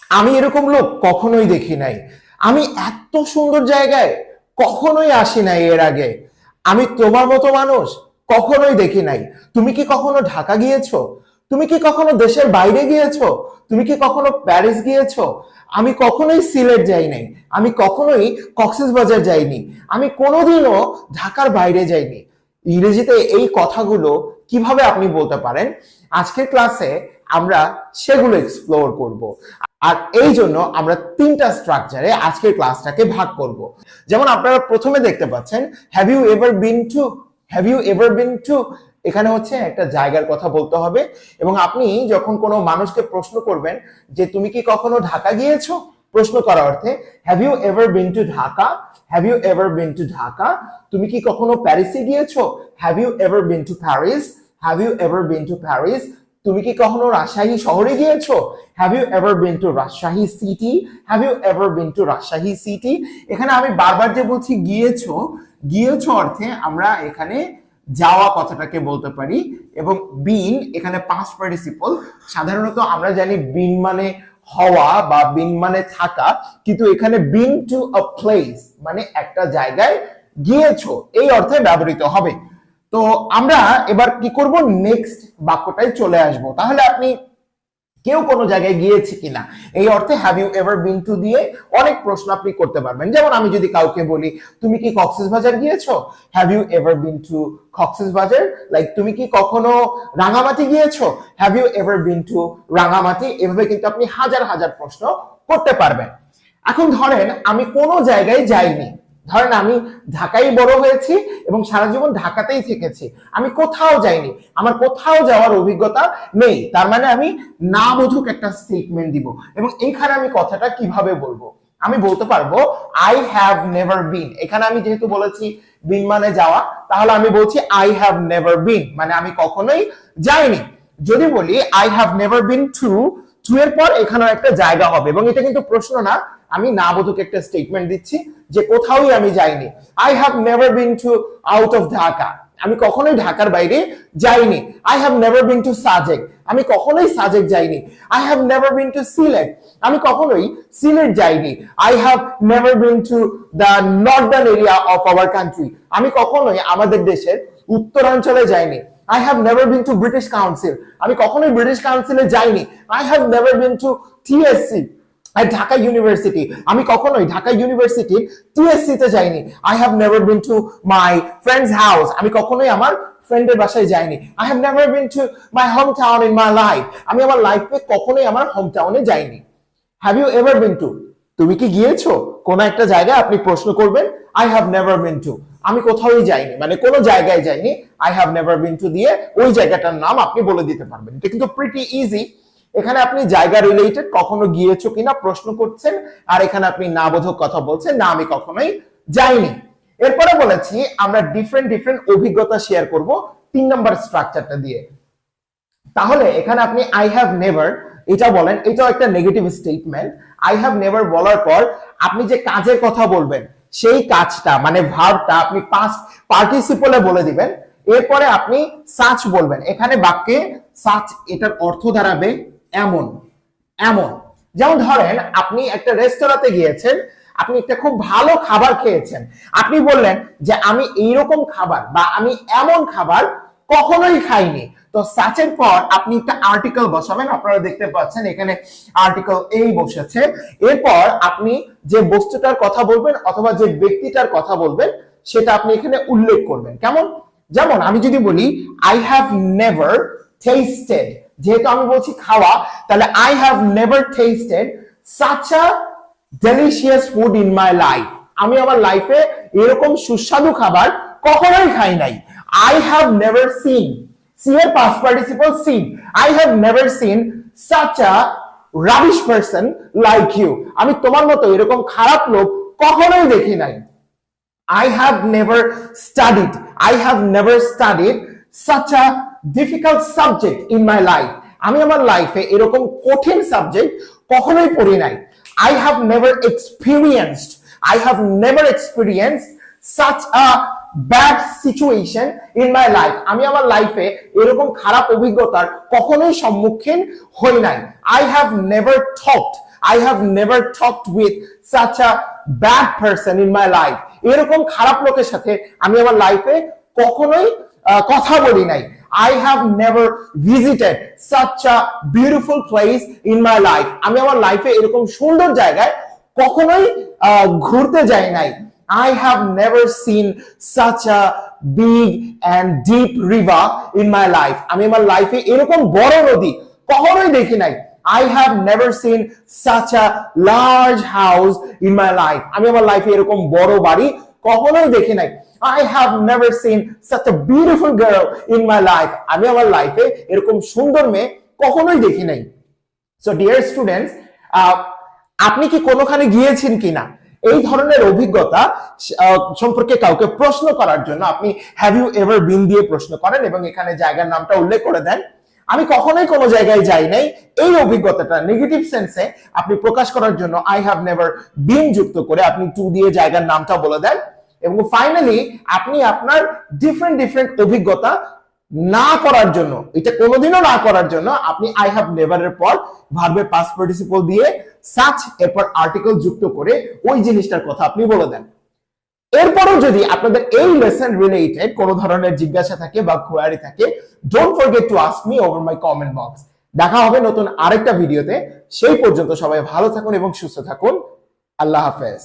আমি এরকম লোক কখনোই দেখি নাই। আমি এত সুন্দর জায়গায় কখনোই আসি নাই এর আগে। আমি তোমার মতো মানুষ কখনোই দেখি নাই। তুমি কি কখনো ঢাকা গিয়েছো? তুমি কি কখনো দেশের বাইরে গিয়েছো? তুমি কি কখনো প্যারিস গিয়েছো? আমি কখনোই সিলেট যাই নাই। আমি কখনোই কক্সবাজার যাইনি। আমি কোনোদিনও ঢাকার বাইরে যাইনি। ইংরেজিতে এই কথাগুলো কিভাবে আপনি বলতে পারেন? আজকের ক্লাসে আমরা সেগুলো এক্সপ্লোর করব। আর এই জন্য আমরা তিনটা স্ট্রাকচারে আজকের ক্লাসটাকে ভাগ করব। যেমন আপনারা প্রথমে দেখতে পাচ্ছেন have you ever been to, have you ever been to, এখানে হচ্ছে একটা জায়গার কথা বলতে হবে। এবং আপনি যখন কোনো মানুষকে প্রশ্ন করবেন যে তুমি কি কখনো ঢাকা গিয়েছো, প্রশ্ন করার অর্থে have you ever been to Dhaka, have you ever been to Dhaka. তুমি কি কখনো প্যারিসে গিয়েছো? Have you ever been to Paris, have you ever been to Paris. তুমি কি কখনো রাজশাহী শহরে গিয়েছো? Have you ever been to Rajshahi city, have you ever been to Rajshahi city. এখানে আমি বারবার যে বলছি গিয়েছো, গিয়েছো অর্থে আমরা এখানে যাওয়া কথাটাকে বলতে পারি। এবং বিন এখানে পাস্ট পার্টিসিপল। সাধারণত আমরা জানি বিন মানে হওয়া বা বিন মানে থাকা, কিন্তু এখানে বিন টু আ প্লেস মানে একটা জায়গায় গিয়েছো এই অর্থে ব্যবহৃত হবে। তো আমরা এবার কি করব, নেক্সট বাক্যটায় চলে আসব। তাহলে আপনি কেউ কোনো জায়গায় গিয়েছে কিনা এই অর্থে have you ever been to দিয়ে অনেক প্রশ্ন আপনি করতে পারবেন। যেমন আমি যদি কাউকে বলি তুমি কি কক্সবাজার গিয়েছো, have you ever been to Cox's Bazar. Like তুমি কি কখনো রাঙামাটি গিয়েছো, have you ever been to Rangamati. এভাবে কিন্তু আপনি হাজার হাজার প্রশ্ন করতে পারবেন। এখন ধরেন আমি কোনো জায়গায় যাইনি, ধরেন আমি ঢাকায় বড় হয়েছি এবং সারা জীবন ঢাকাতেই থেকেছি, আমি কোথাও যাইনি, আমার কোথাও যাওয়ার অভিজ্ঞতা নেই, তার মানে আমি না বোধক একটা স্টেটমেন্ট দিব। এবং এইখানে আমি কথাটা কিভাবে বলবো, আমি বলতে পারবো আই হ্যাভ নেভার বিন। এখানে আমি যেহেতু বলেছি বিন মানে যাওয়া, তাহলে আমি বলছি আই হ্যাভ নেভার বিন মানে আমি কখনোই যাইনি। যদি বলি I have never been to, to এর পর এখানেও একটা জায়গা হবে এবং এটা কিন্তু প্রশ্ন না, আমি না বোধক একটা স্টেটমেন্ট দিচ্ছি যে কোথাওই আমি যাইনি। I have never been to out of Dhaka, আমি কখনোই ঢাকার বাইরে যাইনি। I have never been two Sajek, আমি কখনোই সাজেক যাইনি। I have never been two Sylhet, আমি কখনোই সিলেট যাইনি। I have never been to the Northern area of our country, আমি কখনোই আমাদের দেশের উত্তরাঞ্চলে যাইনি। I have never been to British Council, আমি কখনোই ব্রিটিশ কাউন্সিলে যাইনি। I have never been to TSC at Dhaka university, আমি কখনোই ঢাকা ইউনিভার্সিটি টিএসসি তে যাইনি। I have never been to my friend's house, আমি কখনোই আমার ফ্রেন্ডের বাসায় যাইনি। I have never been to my hometown in my life, আমি আমার লাইফে কখনোই আমার হোম টাউনে যাইনি। Have you ever been to, তুমি কি গিয়েছো কোন একটা জায়গায়, আপনি প্রশ্ন করবেন I have never been to, আমি কোথাওই যাইনি মানে কোনো জায়গায় যাইনি। I have never been to দিয়ে ওই জায়গাটার নাম আপনি বলে দিতে পারবেন। এটা কিন্তু প্রিটি ইজি। এখানে আপনি জায়গা রিলেটেড কখনো গিয়েছো কিনা প্রশ্ন করছেন, আর এখানে আপনি না বোধক কথা বলছেন না আমি কখনোই যাইনি। এরপরে বলেছি আমরা ডিফারেন্ট ডিফারেন্ট অভিজ্ঞতা শেয়ার করব 3 নাম্বার স্ট্রাকচারটা দিয়ে। তাহলে এখানে আপনি আই হ্যাভ নেভার এটা বলেন, এটাও একটা negative statement. I have never বলার পর আপনি যে কাজের কথা বলবেন সেই কাজটা মানে ভার্বটা আপনি পাস্ট পার্টিসিপলে বলে দিবেন। এরপরে আপনি সাচ বলবেন। এখানে বাক্যে সাচ এটার অর্থ দাঁড়াবে এমন, এমন। যেমন ধরেন আপনি একটা রেস্তোরাঁতে গিয়েছেন, আপনি একটা খুব ভালো খাবার খেয়েছেন, আপনি বললেন যে আমি এইরকম খাবার বা আমি এমন খাবার কখনোই খাইনি। তো সাচের পর আপনি একটা আর্টিকেল বসাবেন, আপনারা দেখতে পাচ্ছেন এখানে আর্টিকেল এই বসেছে। এরপর আপনি যে বস্তুটার কথা বলবেন অথবা যে ব্যক্তিটার কথা বলবেন সেটা আপনি এখানে উল্লেখ করবেন। কেমন, যেমন আমি যদি বলি আই হ্যাভ নেভার টেস্টেড, যেহেতু আমি বলছি খাওয়া, তাহলে I have never tasted such a delicious food in my life, আমি আমার লাইফে এরকম সুস্বাদু খাবার কখনোই খাই নাই। I have never seen, see এর past participle seen, I have never seen such a rubbish person like you, আমি তোমার মতো এরকম খারাপ লোক কখনোই দেখি নাই। I have never studied, I have never studied such a difficult subject in my life, আমি আমার লাইফে এরকম কঠিন সাবজেক্ট কখনোই পড়ি নাই। I have never experienced, I have never experienced such a bad situation in my life, আমি আমার লাইফে এরকম খারাপ অভিজ্ঞতার কখনোই সম্মুখীন হই নাই। I have never thought, I have never talked with such a bad person in my life. এরকম খারাপ লোকের সাথে আমি আমার লাইফে কখনোই কথা বলি নাই। I have never visited such a beautiful place in my life. আমি আমার লাইফে এরকম সুন্দর জায়গায় কখনোই ঘুরতে যাই নাই। I have never seen such a big and deep river in my life. আমি আমার লাইফে এরকম বড় নদী কখনোই দেখি নাই। I have never seen such a large house in my life. আমি আমার লাইফে এরকম বড় বাড়ি কখনোই দেখি নাই। I have never seen such a beautiful girl in my life. আমি আমার লাইফে এরকম সুন্দর মেয়ে কখনোই দেখি নাই। So dear students, আপনি কি কোনোখানে গিয়েছেন কিনা এই ধরনের অভিজ্ঞতা সম্পর্কে কাউকে প্রশ্ন করার জন্য আপনি হ্যাভ ইউ এভার বিন দিয়ে প্রশ্ন করেন এবং এখানে জায়গার নামটা উল্লেখ করে দেন। আমি কখনোই কোনো জায়গায় যাই নাই, এই অভিজ্ঞতাটা নেগেটিভ সেন্সে আপনি প্রকাশ করার জন্য আই হ্যাভ নেভার বিন যুক্ত করে আপনি টু দিয়ে জায়গার নামটা বলে দেন। এবং ফাইনালি আপনি আপনার ডিফারেন্ট অভিজ্ঞতা না করার জন্য, এটা কোনোদিনও না করার জন্য আপনি আই হ্যাভ নেভার এর পর ভার্বের পাস্ট পার্টিসিপল দিয়ে সাচ এরপর আর্টিকেল যুক্ত করে ওই জিনিসটার কথা আপনি বলে দেন। এরপরও যদি আপনাদের এই লেসন রিলেটেড কোনো ধরনের জিজ্ঞাসা থাকে বা কোয়ারি থাকে, don't forget to ask me over my comment box. দেখা হবে নতুন আরেকটা ভিডিওতে। সেই পর্যন্ত সবাই ভালো থাকুন এবং সুস্থ থাকুন। আল্লাহ হাফেজ।